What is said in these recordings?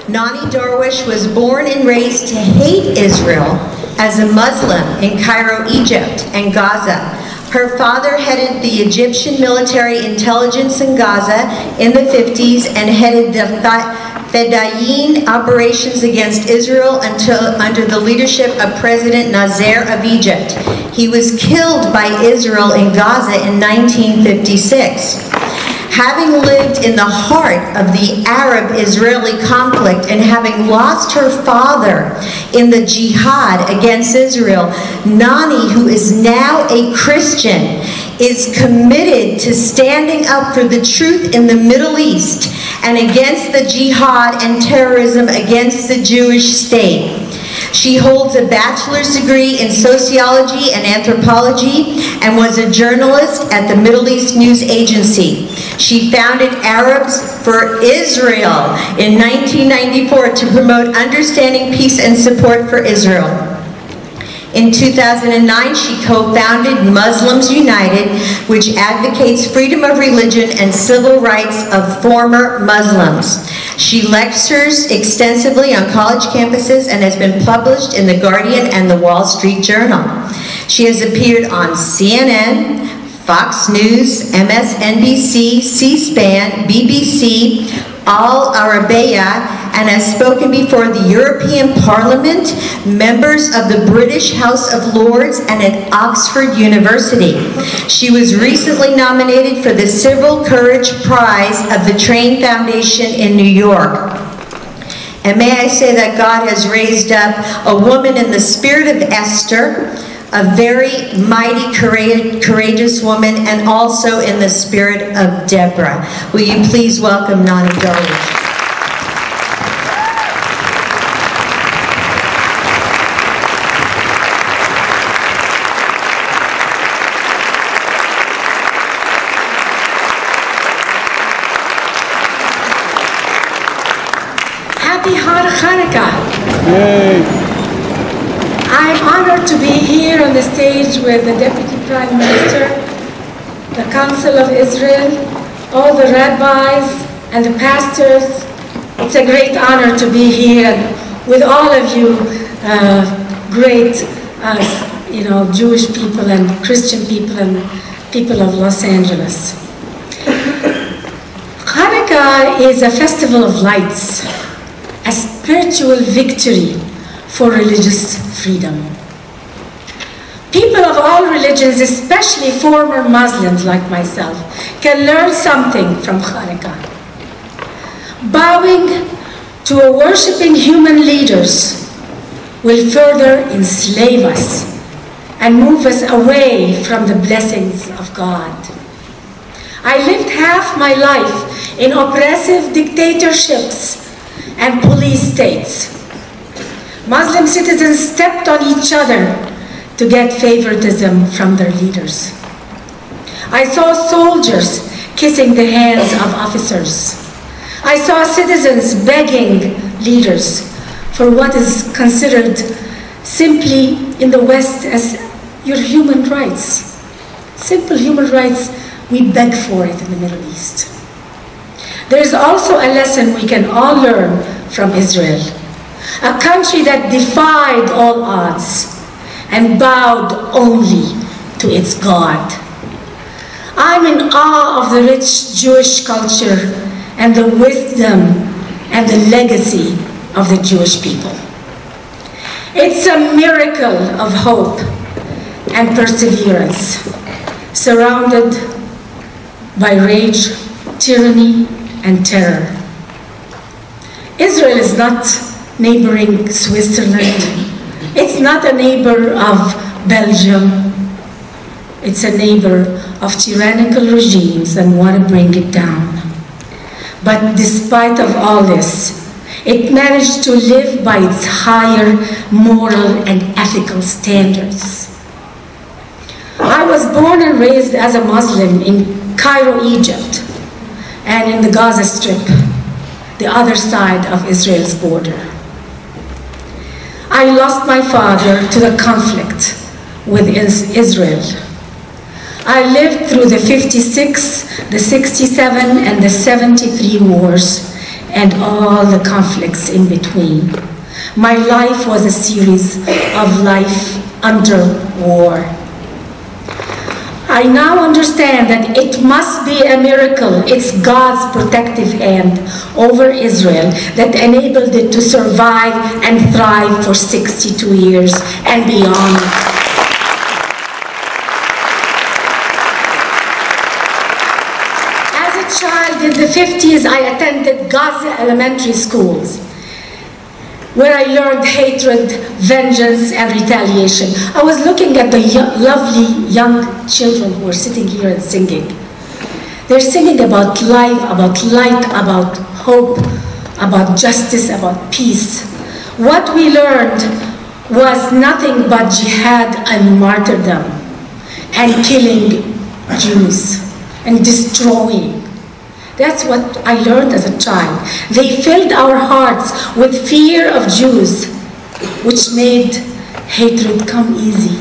Nonie Darwish was born and raised to hate Israel as a Muslim in Cairo, Egypt, and Gaza. Her father headed the Egyptian military intelligence in Gaza in the 50s and headed the Fedayeen operations against Israel under the leadership of President Nasser of Egypt. He was killed by Israel in Gaza in 1956. Having lived in the heart of the Arab-Israeli conflict and having lost her father in the Jihad against Israel, Nonie, who is now a Christian, is committed to standing up for the truth in the Middle East and against the Jihad and terrorism against the Jewish state. She holds a bachelor's degree in sociology and anthropology and was a journalist at the Middle East News Agency. She founded Arabs for Israel in 1994 to promote understanding, peace, and support for Israel. In 2009, she co-founded Muslims United, which advocates freedom of religion and civil rights of former Muslims. She lectures extensively on college campuses and has been published in The Guardian and The Wall Street Journal. She has appeared on CNN, Fox News, MSNBC, C-SPAN, BBC, Al Arabiya, and has spoken before the European Parliament, members of the British House of Lords, and at Oxford University. She was recently nominated for the Civil Courage Prize of the Train Foundation in New York. And may I say that God has raised up a woman in the spirit of Esther, a very mighty, courageous woman, and also in the spirit of Deborah. Will you please welcome Nonie Darwish? Happy Hanukkah! Yay! I'm honored to be here on the stage with the Deputy Prime Minister, the Council of Israel, all the rabbis and the pastors. It's a great honor to be here with all of you great Jewish people and Christian people and people of Los Angeles. Hanukkah is a festival of lights, a spiritual victory for religious freedom. People of all religions, especially former Muslims like myself, can learn something from Hanukkah. Bowing to a worshiping human leaders will further enslave us and move us away from the blessings of God. I lived half my life in oppressive dictatorships and police states. Muslim citizens stepped on each other to get favoritism from their leaders. I saw soldiers kissing the hands of officers. I saw citizens begging leaders for what is considered simply in the West as your human rights. Simple human rights, we beg for it in the Middle East. There is also a lesson we can all learn from Israel. A country that defied all odds and bowed only to its God. I'm in awe of the rich Jewish culture and the wisdom and the legacy of the Jewish people. It's a miracle of hope and perseverance, surrounded by rage, tyranny, and terror. Israel is not neighboring Switzerland. It's not a neighbor of Belgium. It's a neighbor of tyrannical regimes and want to bring it down. But despite of all this, it managed to live by its higher moral and ethical standards. I was born and raised as a Muslim in Cairo, Egypt, and in the Gaza Strip, the other side of Israel's border. I lost my father to the conflict with Israel. I lived through the 56, the 67, and the 73 wars and all the conflicts in between. My life was a series of life under war. I now understand that it must be a miracle. It's God's protective hand over Israel that enabled it to survive and thrive for 62 years and beyond. As a child in the 50s, I attended Gaza elementary schools, where I learned hatred, vengeance, and retaliation. I was looking at the lovely young children who were sitting here and singing. They're singing about life, about light, about hope, about justice, about peace. What we learned was nothing but jihad and martyrdom, and killing Jews, and destroying. That's what I learned as a child. They filled our hearts with fear of Jews, which made hatred come easy.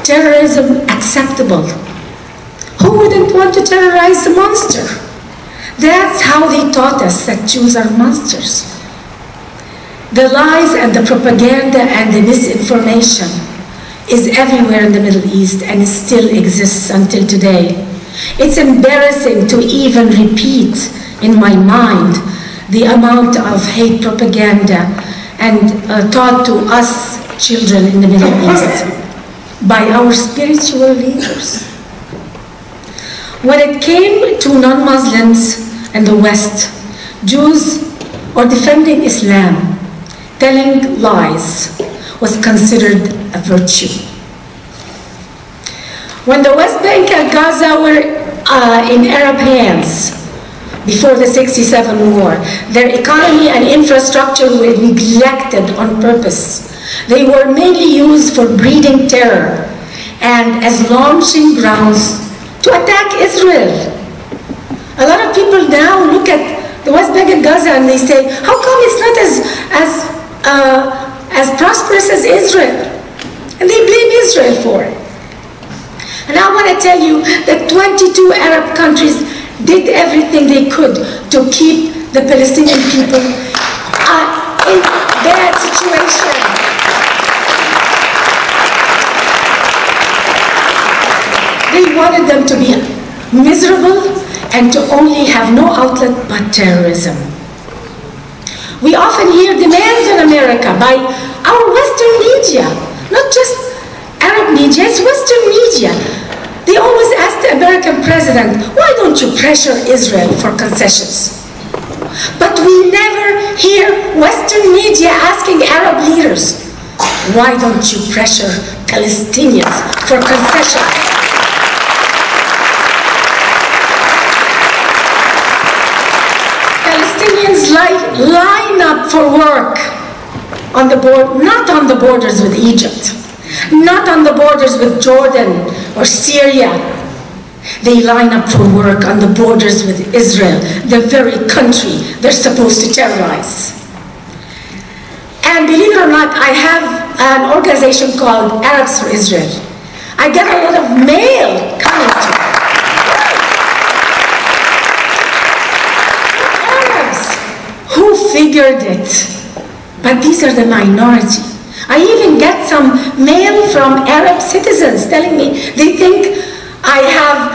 Terrorism acceptable. Who wouldn't want to terrorize a monster? That's how they taught us that Jews are monsters. The lies and the propaganda and the misinformation is everywhere in the Middle East, and it still exists until today. It's embarrassing to even repeat in my mind the amount of hate propaganda and taught to us children in the Middle East by our spiritual leaders. When it came to non-Muslims in the West, Jews or defending Islam, telling lies was considered a virtue. When the West Bank and Gaza were in Arab hands before the '67 war, their economy and infrastructure were neglected on purpose. They were mainly used for breeding terror and as launching grounds to attack Israel. A lot of people now look at the West Bank and Gaza and they say, how come it's not as prosperous as Israel? And they blame Israel for it. And I want to tell you that 22 Arab countries did everything they could to keep the Palestinian people in bad situation. They wanted them to be miserable and to only have no outlet but terrorism. We often hear demands on America by our Western media, not just Arab media, it's Western media. They always ask the American president, why don't you pressure Israel for concessions? But we never hear Western media asking Arab leaders, why don't you pressure Palestinians for concessions? Palestinians line up for work on the board, not on the borders with Egypt. Not on the borders with Jordan or Syria. They line up for work on the borders with Israel, the very country they're supposed to terrorize. And believe it or not, I have an organization called Arabs for Israel. I get a lot of mail coming to me. Arabs who figured it, but these are the minority. I even get some mail from Arab citizens telling me they think I have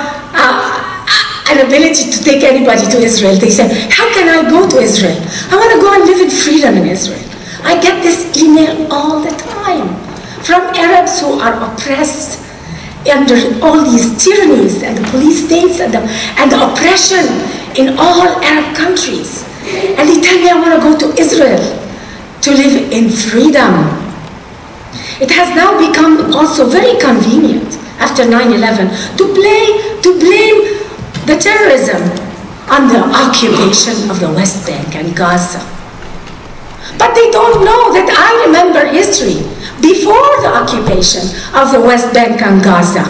an ability to take anybody to Israel. They say, how can I go to Israel? I want to go and live in freedom in Israel. I get this email all the time from Arabs who are oppressed under all these tyrannies and the police states and the oppression in all Arab countries. And they tell me I want to go to Israel to live in freedom. It has now become also very convenient after 9/11 to blame the terrorism on the occupation of the West Bank and Gaza. But they don't know that I remember history. Before the occupation of the West Bank and Gaza,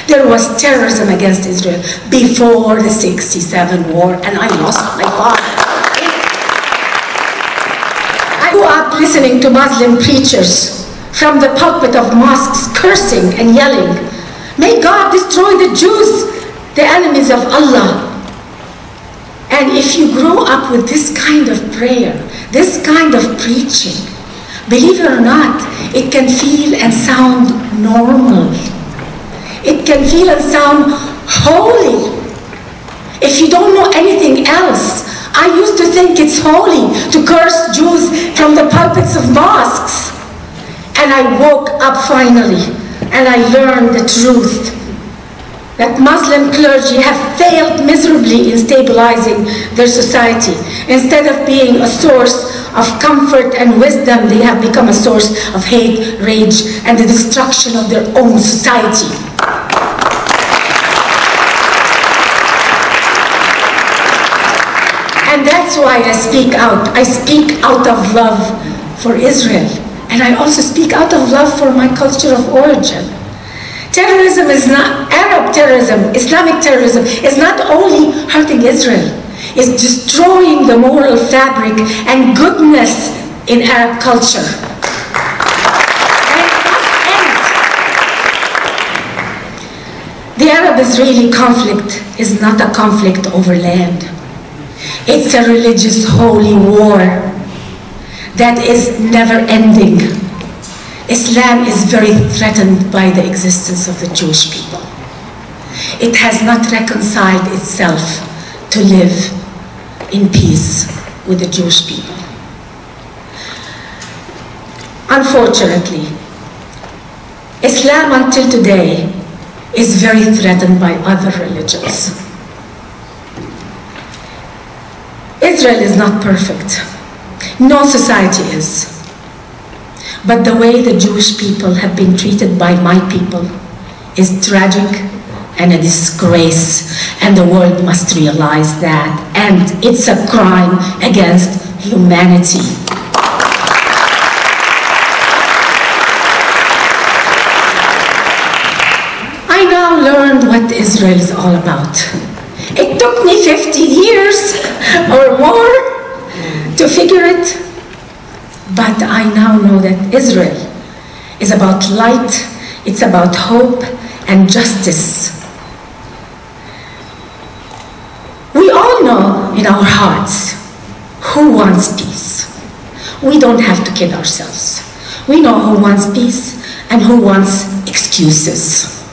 there was terrorism against Israel before the '67 war, and I lost my father. I grew up listening to Muslim preachers from the pulpit of mosques cursing and yelling, "May God destroy the Jews, the enemies of Allah." And if you grow up with this kind of prayer, this kind of preaching, believe it or not, it can feel and sound normal. It can feel and sound holy. If you don't know anything else, I used to think it's holy to curse Jews from the pulpits of mosques. And I woke up finally, and I learned the truth that Muslim clergy have failed miserably in stabilizing their society. Instead of being a source of comfort and wisdom, they have become a source of hate, rage, and the destruction of their own society. And that's why I speak out. I speak out of love for Israel. And I also speak out of love for my culture of origin. Terrorism is not Arab terrorism, Islamic terrorism. It's not only hurting Israel. It's destroying the moral fabric and goodness in Arab culture. And it must end. The Arab-Israeli conflict is not a conflict over land. It's a religious holy war that is never ending. Islam is very threatened by the existence of the Jewish people. It has not reconciled itself to live in peace with the Jewish people. Unfortunately, Islam until today is very threatened by other religions. Israel is not perfect. No society is. But the way the Jewish people have been treated by my people is tragic and a disgrace, and the world must realize that, and it's a crime against humanity. I now learned what Israel is all about. It took me 50 years or more to figure it. But I now know that Israel is about light, it's about hope and justice. We all know in our hearts who wants peace. We don't have to kid ourselves. We know who wants peace and who wants excuses.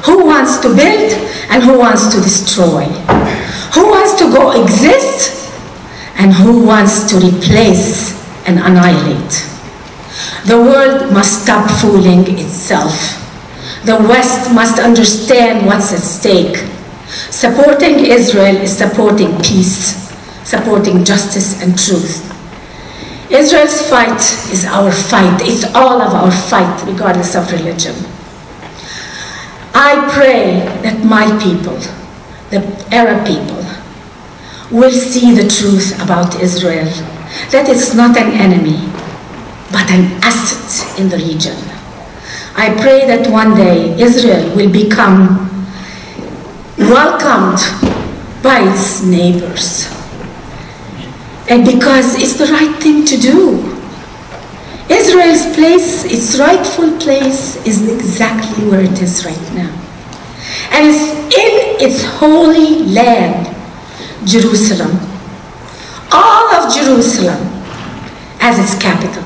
Who wants to build and who wants to destroy. Who wants to go exist and who wants to replace and annihilate. The world must stop fooling itself. The West must understand what's at stake. Supporting Israel is supporting peace, supporting justice and truth. Israel's fight is our fight. It's all of our fight, regardless of religion. I pray that my people, the Arab people, will see the truth about Israel, that it's not an enemy, but an asset in the region. I pray that one day Israel will become welcomed by its neighbors. And because it's the right thing to do. Israel's place, its rightful place, is exactly where it is right now. And it's in its holy land, Jerusalem. All of Jerusalem as its capital.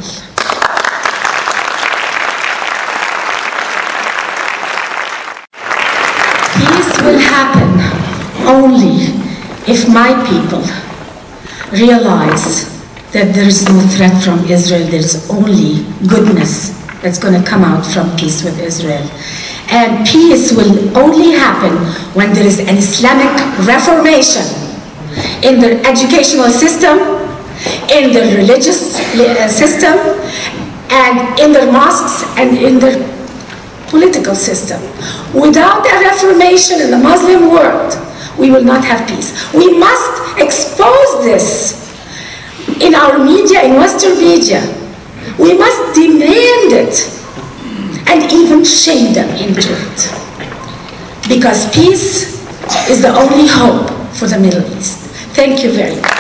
Peace will happen only if my people realize that there is no threat from Israel. There is only goodness that's going to come out from peace with Israel. And peace will only happen when there is an Islamic reformation in the educational system, in the religious system, and in their mosques and in their political system. Without a reformation in the Muslim world, we will not have peace. We must expose this in our media, in Western media. We must demand it and even shame them into it. Because peace is the only hope for the Middle East. Thank you very much.